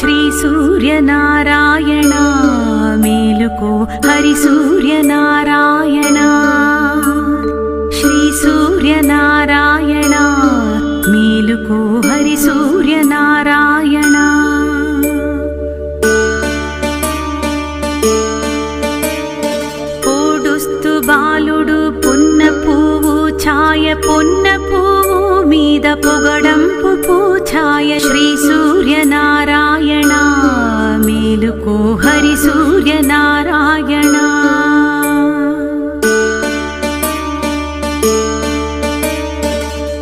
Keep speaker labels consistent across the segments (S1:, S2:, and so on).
S1: శ్రీ సూర్యనారాయణ మేలుకో హరి సూర్యనారాయణ శ్రీ సూర్యనారాయణ మేలుకో హరి సూర్యనారాయణ పోడుస్తు బాలుడు పున్న పువ్వు ఛాయ పొన్న పువ్వు మీద పొగడంపు పూఛాయ శ్రీ సూర్యనారాయణ మేలుకో హరి సూర్యనారాయణ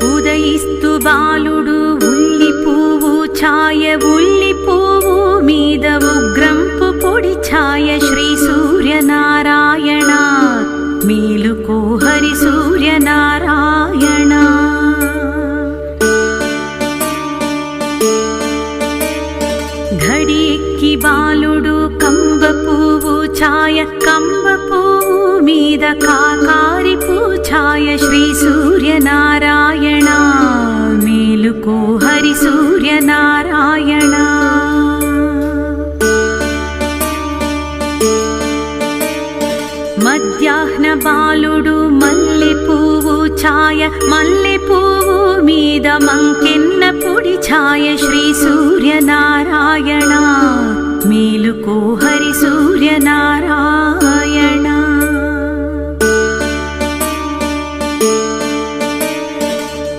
S1: ఉదయిస్తు బాలుడు ఉల్లి పువ్వు ఛాయ ఉల్లి పువ్వు మీద ఉగ్రంపు పొడి ఛాయ శ్రీ సూర్యనారాయణ మేలుకో హరి సూర్యనారాయణ ఘడి ఎక్కి బాలుడు కంబ పువ్వు ఛాయ కంబ పువ్వు మీద కాకారి పూఛాయ శ్రీ సూర్యనారాయణ మేలుకో హరి సూర్యనారాయణ మధ్యాహ్న బాలుడు మల్లె పువ్వు ఛాయ మల్లె పువ్వు మీద మంకెన్న పొడి ఛాయ శ్రీ సూర్యనారాయణ మేలుకో హరి సూర్యనారాయణ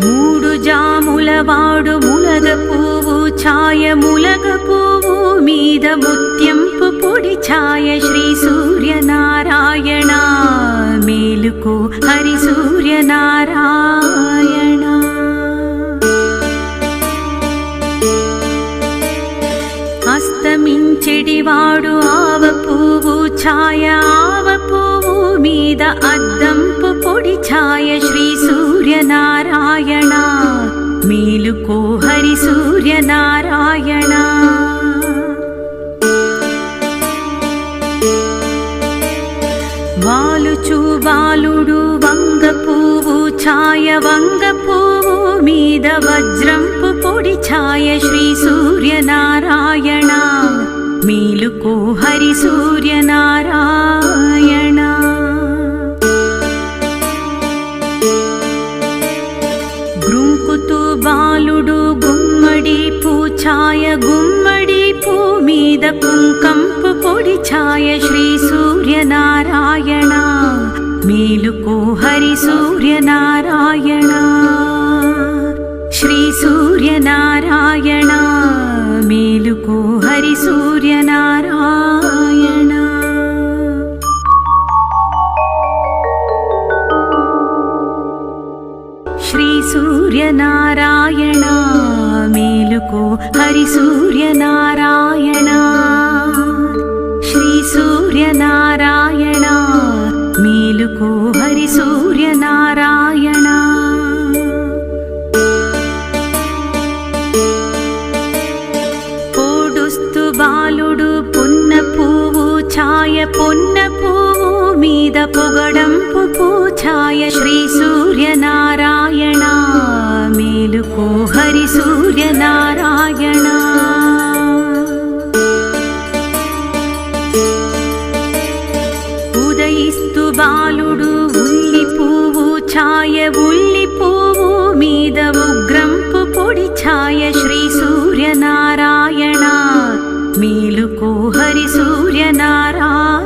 S1: మూడు జాముల వాడు ములగ పువ్వు ఛాయ ములగ పువ్వు మీద ముత్యంపు పొడి ఛాయ శ్రీ సూర్యనారాయణ మేలుకో హరి సూర్యనారాయణ అస్తమించెడివాడు ఆవ పువ్వు ఛాయ ఆవ పువ్వు మీద అద్దంపు పొడి ఛాయ శ్రీ సూర్యనారాయణ మేలుకో హరి సూర్యనారాయణ వాలుచు బాలుడు వంగ పువ్వు ఛాయ వంగ పువ్వు మీద వజ్రంపు పొడి ఛాయ శ్రీ సూర్యనారాయణ మేలుకో హరి సూర్యనారాయణ గృంకుతూ బాలుడు గుమ్మడి పూఛాయ గుమ్మడి పూ మీద కుంకంపు పొడి ఛాయ శ్రీ సూర్యనారాయణ మేలుకో హరి సూర్యనారాయణ శ్రీ సూర్యనారాయణ మేలుకో హరి సూర్యనారాయణ శ్రీ సూర్యనారాయణ మేలుకో హరి సూర్యనారాయణ శ్రీ సూర్యనారాయణ మేలుకో హరి సూర్యనారాయణ పోడుస్తు బాలుడు పున్న పువ్వు ఛాయ పొన్న పువ్వు మీద పొగడంపు పూఛాయ శ్రీ సూర్యనారాయణ మేలుకో హరి సూర్యనారాయణ ఉదయిస్తు బాలుడు ఉల్లి పువ్వు ఛాయ ఉల్లి పువ్వు మీద ఉగ్రంపు పొడి ఛాయ శ్రీ సూర్యనారాయణ మేలుకో హరి సూర్యనారాయణ